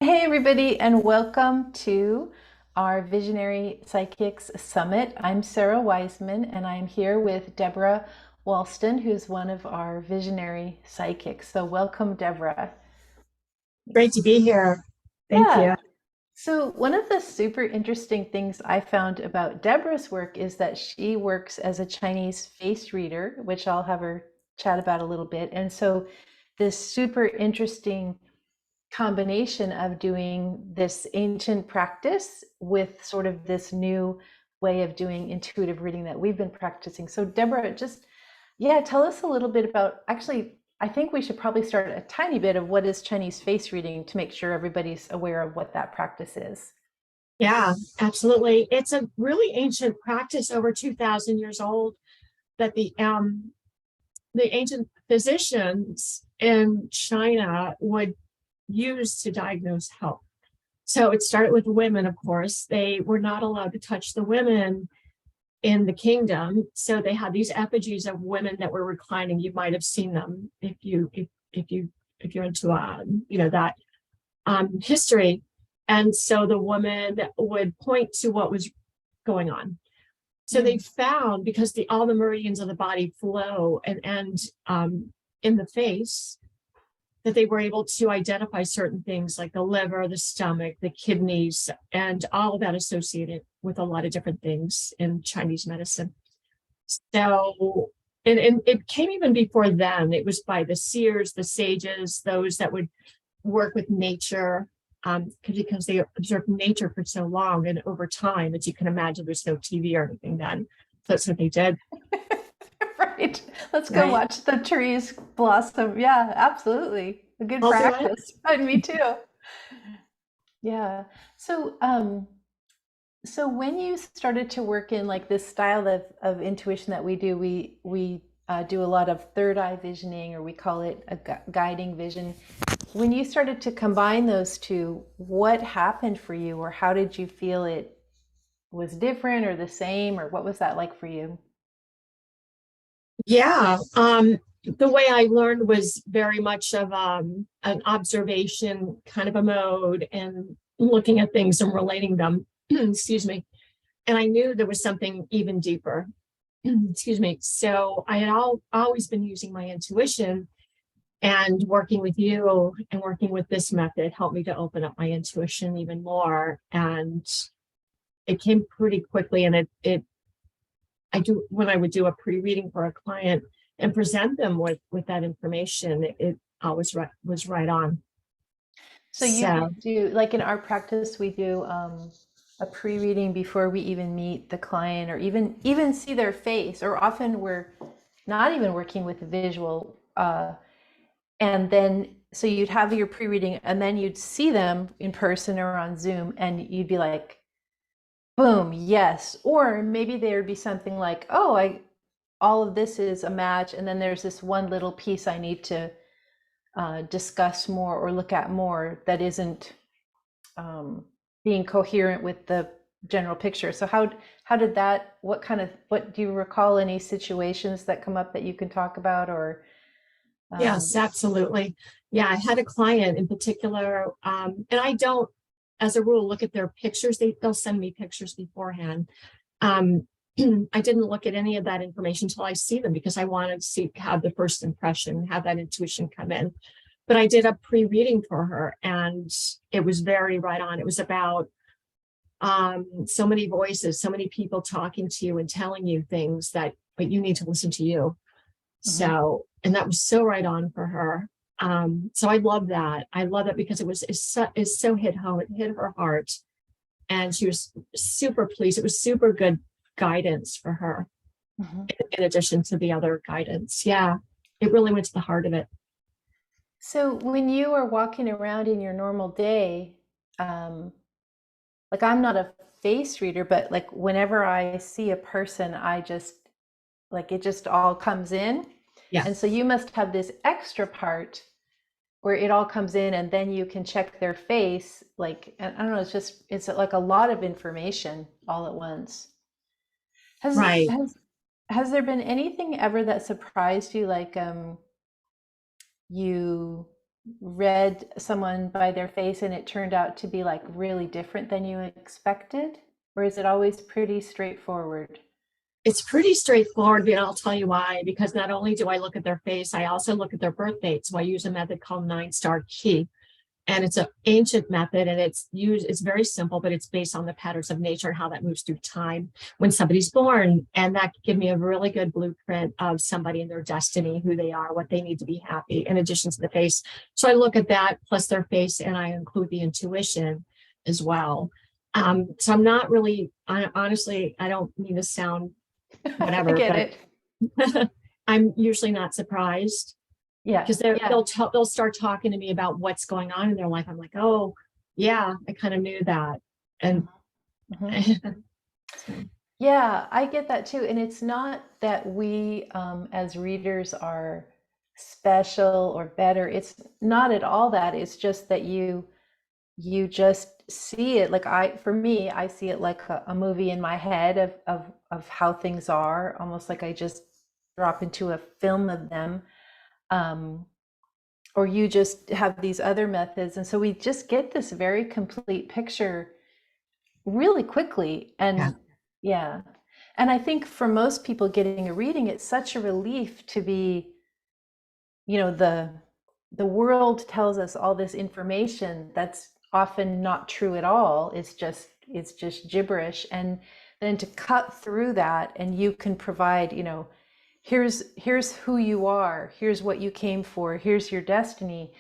Hey, everybody, and welcome to our Visionary Psychics Summit. I'm Sara Wiseman, and I'm here with Deborah Walston, who's one of our visionary psychics. So, welcome, Deborah. Great to be here. Thank Yeah. you. So, one of the super interesting things I found about Deborah's work is that she works as a Chinese face reader, which I'll have her chat about a little bit. And so, this super interesting combination of doing this ancient practice with sort of this new way of doing intuitive reading that we've been practicing. So Deborah, just yeah, tell us a little bit about, actually, I think we should probably start a tiny bit of what is Chinese face reading to make sure everybody's aware of what that practice is. Yeah, absolutely. It's a really ancient practice, over 2,000 years old, that the ancient physicians in China would use to diagnose health. So it started with women, of course. They were not allowed to touch the women in the kingdom. So they had these effigies of women that were reclining. You might have seen them if you're into that history. And so the woman would point to what was going on. So they Mm. found, because all the meridians of the body flow and end in the face, that they were able to identify certain things like the liver, the stomach, the kidneys, and all of that associated with a lot of different things in Chinese medicine. So, and it came even before then. It was by the seers, the sages, those that would work with nature, because they observed nature for so long. And over time, as you can imagine, there's no TV or anything then. So that's what they did, Right. Let's go right? watch the trees blossom. Yeah, absolutely. A good I'll do it. practice. And me too. Yeah. So, so when you started to work in like this style of intuition that we do, we do a lot of third eye visioning, or we call it a guiding vision. When you started to combine those two, what happened for you, or how did you feel it was different or the same, or what was that like for you? Yeah. The way I learned was very much of an observation kind of a mode, and looking at things and relating them. Excuse me. And I knew there was something even deeper. Excuse me. So I had always been using my intuition, and working with you and working with this method helped me to open up my intuition even more. And it came pretty quickly. And I do, when I would do a pre-reading for a client and present them with that information, it always was right on. So you So do, like in our practice, we do a pre-reading before we even meet the client, or even see their face. Or often we're not even working with visual. And then, so you'd have your pre-reading, and then you'd see them in person or on Zoom, and you'd be like, boom, yes. Or maybe there'd be something like, oh, I all of this is a match, and then there's this one little piece I need to discuss more or look at more that isn't being coherent with the general picture. So how did that? What do you recall, any situations that come up that you can talk about, or um, yes, absolutely. Yeah, I had a client in particular, and I don't, as a rule, look at their pictures. They'll send me pictures beforehand. Um, I didn't look at any of that information until I see them, because I wanted to see, have the first impression, have that intuition come in. But I did a pre-reading for her, and it was very right on. It was about so many voices, so many people talking to you and telling you things that, but you need to listen to you. mhm. So, and that was so right on for her. So I love that. I love it because it's so hit home. It hit her heart, and she was super pleased. It was super good guidance for her, Mhm. in addition to the other guidance. Yeah, it really went to the heart of it. So when you are walking around in your normal day, um, like I'm not a face reader, but like whenever I see a person, I just like it just all comes in. Yeah, And so you must have this extra part where it all comes in, and then you can check their face. Like, and I don't know, it's like a lot of information all at once. Has right. has has there been anything ever that surprised you, like you? read someone by their face and it turned out to be like really different than you expected? Or is it always pretty straightforward? It's pretty straightforward, but I'll tell you why. Because not only do I look at their face, I also look at their birth date. So I use a method called 9-star key. And it's an ancient method, and it's very simple, but it's based on the patterns of nature and how that moves through time when somebody's born. And that can give me a really good blueprint of somebody and their destiny, who they are, what they need to be happy, in addition to the face. So I look at that plus their face, and I include the intuition as well. So I'm not really, honestly, I don't mean to sound I whatever, get but it. I'm usually not surprised, Yeah, because yeah. they'll start talking to me about what's going on in their life. I'm like, oh yeah, I kind of knew that. And Mhm. Yeah, I get that too. And it's not that we, as readers, are special or better. It's not at all that. It's just that you just see it like for me, I see it like a movie in my head of how things are, almost like I just drop into a film of them. Um, or you just have these other methods. And so we just get this very complete picture really quickly. yeah, And yeah. And I think for most people getting a reading, it's such a relief to be, the world tells us all this information that's often not true at all. It's just gibberish. And then to cut through that and you can provide, here's who you are, here's what you came for, here's your destiny.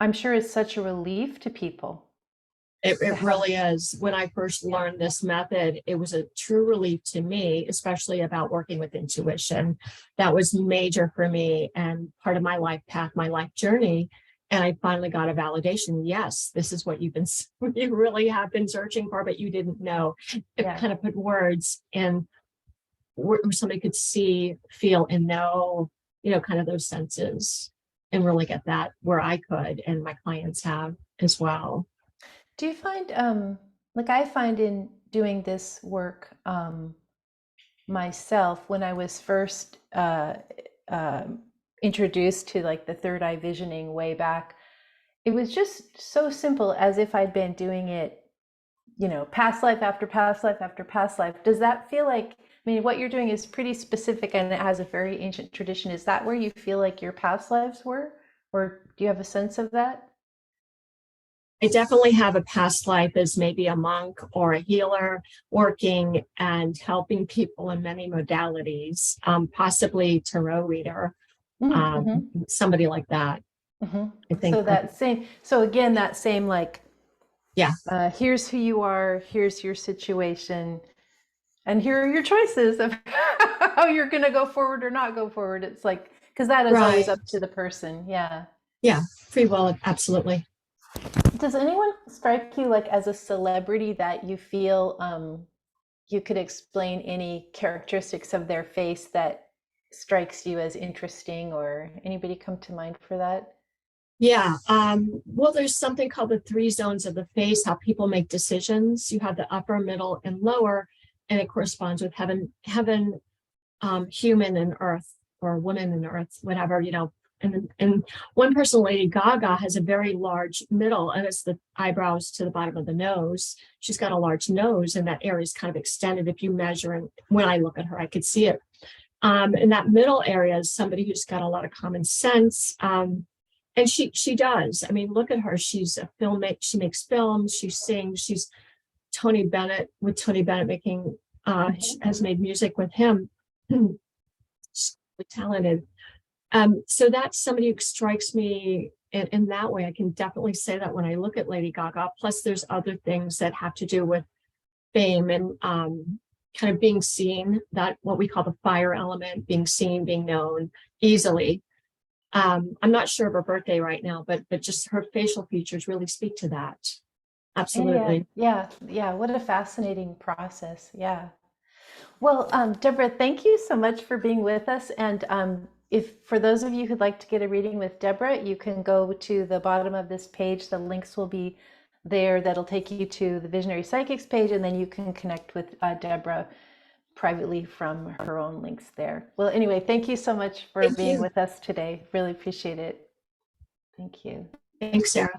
I'm sure it's such a relief to people to it have. really is. When I first Yeah. learned this method, it was a true relief to me, especially about working with intuition. That was major for me and part of my life path, my life journey. And I finally got a validation. Yes, this is what you really have been searching for, but you didn't know. It Yeah. kind of put words in where somebody could see, feel, and know, kind of those senses, and really get that where I could, and my clients have as well. Do you find, like I find in doing this work, myself, when I was first introduced to like the third eye visioning way back, it was just so simple as if I'd been doing it, past life after past life after past life. Does that feel like, I mean, what you're doing is pretty specific and it has a very ancient tradition. Is that where you feel like your past lives were? Or do you have a sense of that? I definitely have a past life as maybe a monk or a healer, working and helping people in many modalities, possibly tarot reader, Mm-hmm. somebody like that. Mm-hmm. I think, So again, that same like, yeah, here's who you are, here's your situation, and here are your choices of how you're going to go forward or not go forward. It's like, because that is always right. up to the person. Yeah. Yeah, free will, absolutely. Does anyone strike you like as a celebrity that you feel you could explain any characteristics of their face that strikes you as interesting, or anybody come to mind for that? Yeah. Well, there's something called the three zones of the face, how people make decisions. You have the upper, middle, and lower, and it corresponds with heaven, human and earth, or woman and earth, whatever. And one person, Lady Gaga, has a very large middle, and it's the eyebrows to the bottom of the nose. She's got a large nose, and that area is kind of extended. If you measure, and when I look at her, I could see it. And that middle area is somebody who's got a lot of common sense. And she does. I mean, look at her. She's a filmmaker. She makes films. She sings. She's Tony Bennett, with Tony Bennett making, has made music with him. She's really talented. So that's somebody who strikes me in that way. I can definitely say that when I look at Lady Gaga. Plus, there's other things that have to do with fame and kind of being seen, that what we call the fire element, being seen, being known easily. I'm not sure of her birthday right now, but just her facial features really speak to that. Yeah, yeah, Absolutely. yeah, yeah. What a fascinating process. Yeah. Well, Deborah, thank you so much for being with us. And if for those of you who'd like to get a reading with Deborah, you can go to the bottom of this page. The links will be there. That'll take you to the Visionary Psychics page, and then you can connect with Deborah privately from her own links there. Well, anyway, thank you so much for Thank being you. with us today. Really appreciate it. Thank you. Thanks, Sarah.